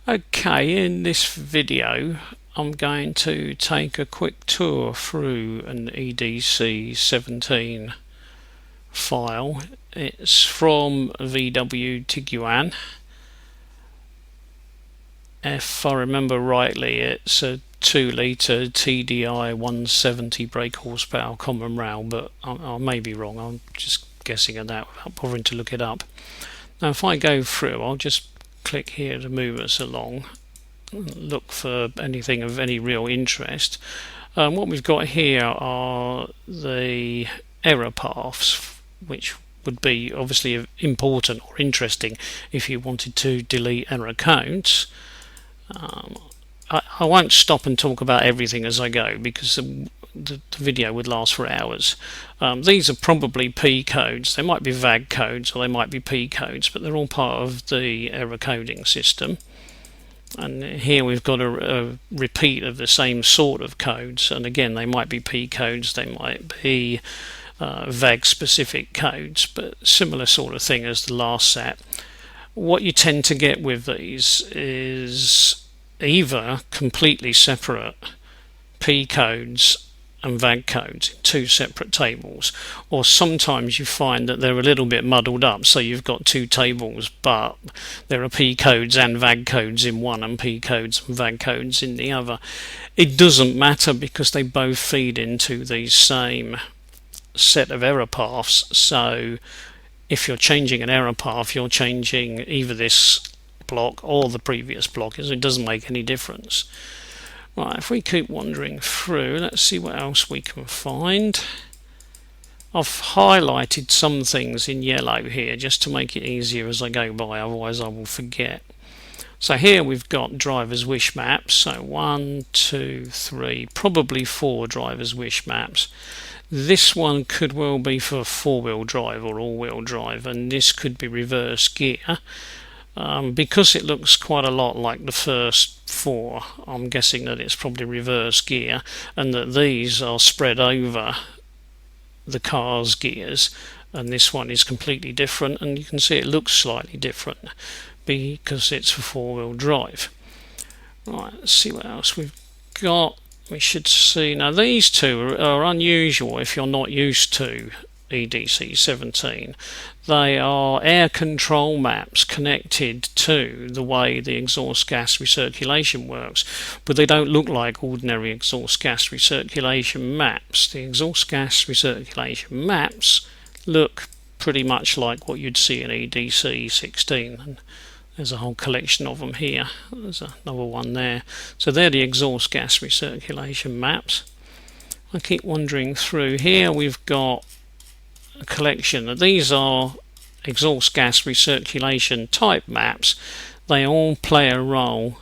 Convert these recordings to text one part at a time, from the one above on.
Okay, in this video I'm going to take a quick tour through an EDC17 file. It's from VW Tiguan. If I remember rightly, it's a 2-litre TDI 170 brake horsepower common rail, but I may be wrong. I'm just guessing at that without bothering to look it up. Now if I go through, I'll just click here to move us along, look for anything of any real interest. What we've got here are the error paths, which would be obviously important or interesting if you wanted to delete error codes. I won't stop and talk about everything as I go because the video would last for hours. These are probably P codes. They might be VAG codes or they might be P codes, but they're all part of the error coding system. And here we've got a repeat of the same sort of codes, and again they might be P codes, they might be VAG specific codes, but similar sort of thing as the last set. What you tend to get with these is either completely separate P codes and VAG codes in two separate tables, or sometimes you find that they're a little bit muddled up, so you've got two tables but there are P codes and VAG codes in one and P codes and VAG codes in the other. It doesn't matter because they both feed into the same set of error paths, so if you're changing an error path, you're changing either this block or the previous block, so it doesn't make any difference. Right, if we keep wandering through, let's see what else we can find. I've highlighted some things in yellow here just to make it easier as I go by, otherwise I will forget. So here we've got driver's wish maps, so 1, 2, 3, probably 4 driver's wish maps. This one could well be for four-wheel drive or all-wheel drive, and this could be reverse gear. Because it looks quite a lot like the first 4, I'm guessing that it's probably reverse gear and that these are spread over the car's gears, and this one is completely different, and you can see it looks slightly different because it's for four-wheel drive. Right, let's see what else we've got. We should see, now these two are unusual if you're not used to EDC17. They are air control maps connected to the way the exhaust gas recirculation works, but they don't look like ordinary exhaust gas recirculation maps. The exhaust gas recirculation maps look pretty much like what you'd see in EDC16, and there's a whole collection of them here. There's another one there. So they're the exhaust gas recirculation maps. I keep wandering through here. We've got a collection. These are exhaust gas recirculation type maps. They all play a role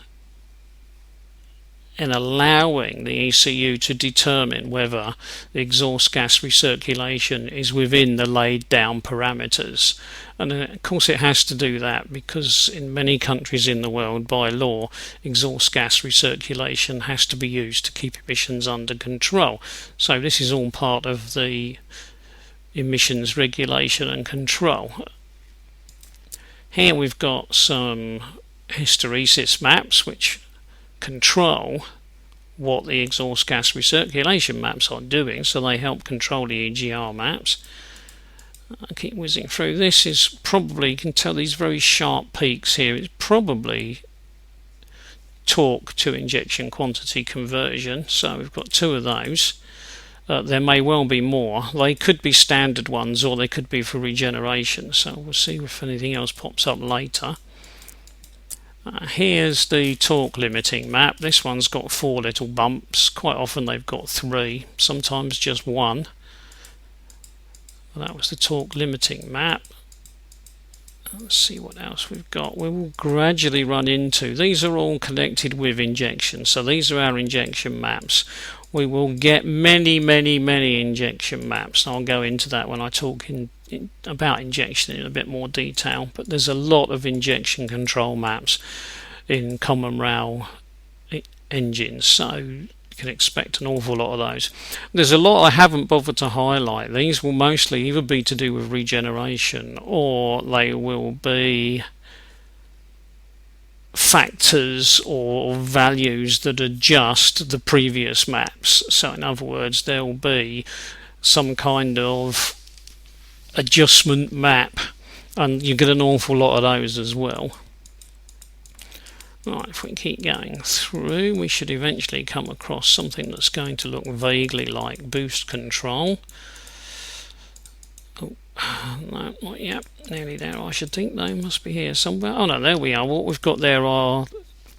in allowing the ECU to determine whether the exhaust gas recirculation is within the laid down parameters. And of course it has to do that because in many countries in the world, by law, exhaust gas recirculation has to be used to keep emissions under control. So this is all part of the emissions regulation and control. Here we've got some hysteresis maps which control what the exhaust gas recirculation maps are doing, so they help control the EGR maps. I keep whizzing through. This is probably, you can tell these very sharp peaks here, it's probably torque to injection quantity conversion, so we've got 2 of those. There may well be more. They could be standard ones or they could be for regeneration, so we'll see if anything else pops up later. Here's the torque limiting map. This one's got 4 little bumps. Quite often they've got 3, sometimes just 1. That was the torque limiting map. Let's see what else we've got. We will gradually run into, these are all connected with injection, so these are our injection maps. We will get many injection maps. I'll go into that when I talk about injection in a bit more detail, but there's a lot of injection control maps in common rail engines, so you can expect an awful lot of those. There's a lot I haven't bothered to highlight. These will mostly either be to do with regeneration or they will be factors or values that adjust the previous maps. So in other words, there will be some kind of adjustment map, and you get an awful lot of those as well. Right, if we keep going through, we should eventually come across something that's going to look vaguely like boost control. Oh, no, not yet. Nearly there, I should think. They must be here somewhere. Oh no, there we are. What we've got there are,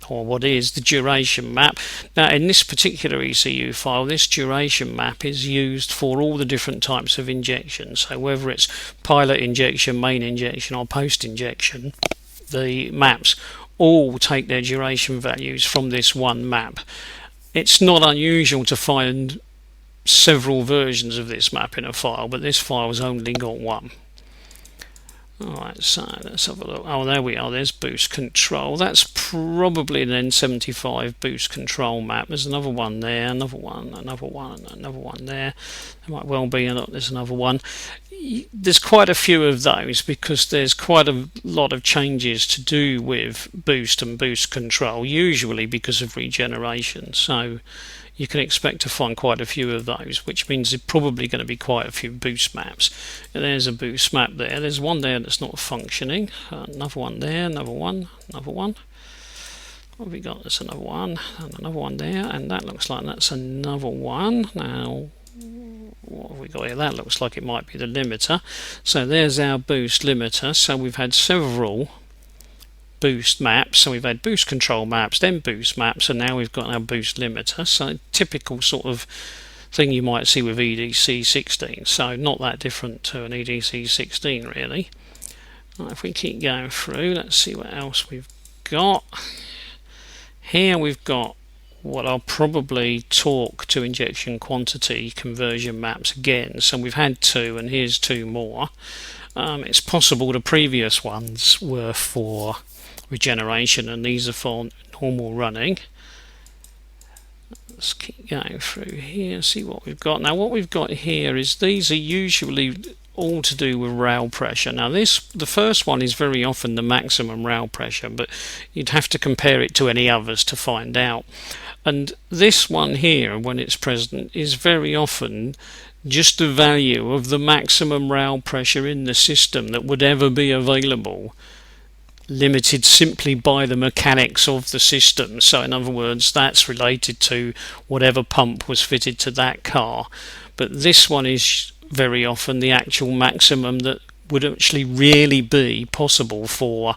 or what is, the duration map. Now in this particular ECU file, this duration map is used for all the different types of injections. So whether it's pilot injection, main injection or post injection, the maps all take their duration values from this one map. It's not unusual to find several versions of this map in a file, but this file's only got one. Alright, so let's have a look. Oh, there we are. There's boost control. That's probably an N75 boost control map. There's another one there, another one, another one, another one there. There might well be there's another one. There's quite a few of those because there's quite a lot of changes to do with boost and boost control, usually because of regeneration. So you can expect to find quite a few of those, which means there's probably going to be quite a few boost maps. And there's a boost map there. There's one there that's not functioning. Another one there, another one, another one. What have we got? There's another one, and another one there, and that looks like that's another one. Now, what have we got here? That looks like it might be the limiter. So there's our boost limiter. So we've had several boost maps. So we've had boost control maps, then boost maps, and now we've got our boost limiter. So typical sort of thing you might see with EDC17. So not that different to an EDC16 really. Right, if we keep going through, let's see what else we've got. Here we've got what I'll probably torque to injection quantity conversion maps again. So we've had two, and here's two more. It's possible the previous ones were for regeneration and these are for normal running. Let's keep going through here, see what we've got. Now what we've got here is these are usually all to do with rail pressure. Now the first one is very often the maximum rail pressure, but you'd have to compare it to any others to find out. And this one here, when it's present, is very often just the value of the maximum rail pressure in the system that would ever be available, limited simply by the mechanics of the system. So in other words, that's related to whatever pump was fitted to that car. But this one is very often the actual maximum that would actually really be possible for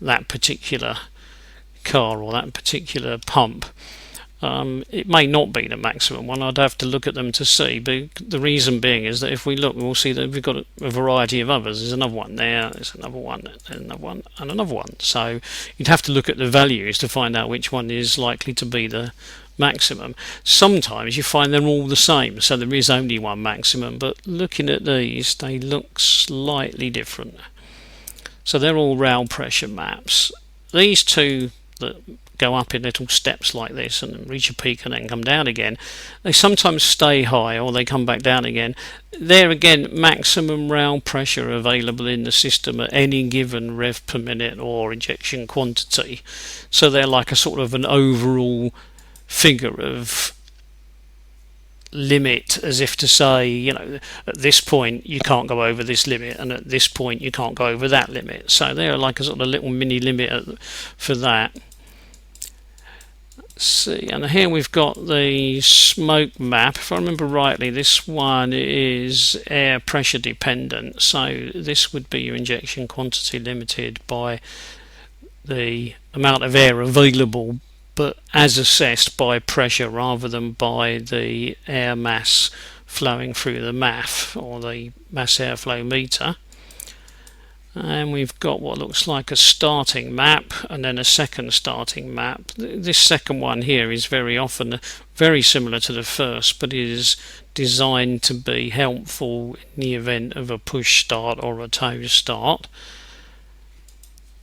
that particular car or that particular pump. It may not be the maximum one. I'd have to look at them to see, but the reason being is that if we look, we'll see that we've got a variety of others. There's another one there, there's another one, and another one, and another one. So you'd have to look at the values to find out which one is likely to be the maximum. Sometimes you find they're all the same, so there is only one maximum, but looking at these, they look slightly different. So they're all rail pressure maps. These two that go up in little steps like this and reach a peak and then come down again, they sometimes stay high or they come back down again. There again, maximum rail pressure available in the system at any given rev per minute or injection quantity. So they're like a sort of an overall figure of limit, as if to say, you know, at this point you can't go over this limit and at this point you can't go over that limit. So they're like a sort of little mini limit for that. See, and here we've got the smoke map. If I remember rightly, this one is air pressure dependent, so this would be your injection quantity limited by the amount of air available, but as assessed by pressure rather than by the air mass flowing through the MAF or the mass airflow meter. And we've got what looks like a starting map and then a second starting map. This second one here is very often very similar to the first, but is designed to be helpful in the event of a push start or a toe start.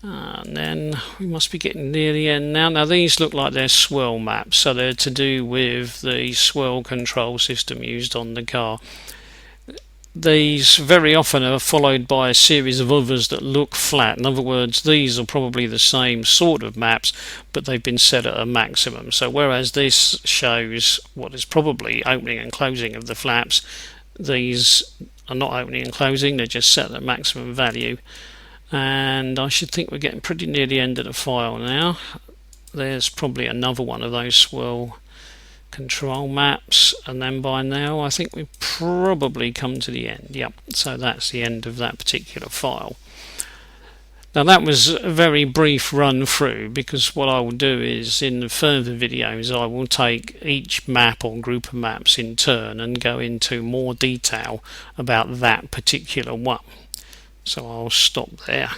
And then we must be getting near the end now. Now these look like they're swirl maps, so they're to do with the swirl control system used on the car. these very often are followed by a series of others that look flat. In other words, these are probably the same sort of maps, but they've been set at a maximum. So whereas this shows what is probably opening and closing of the flaps, these are not opening and closing, they're just set at maximum value. And I should think we're getting pretty near the end of the file now. There's probably another one of those swirl control maps, and then by now I think we've probably come to the end. Yep, so that's the end of that particular file. Now that was a very brief run through, because what I will do is in the further videos I will take each map or group of maps in turn and go into more detail about that particular one. So I'll stop there.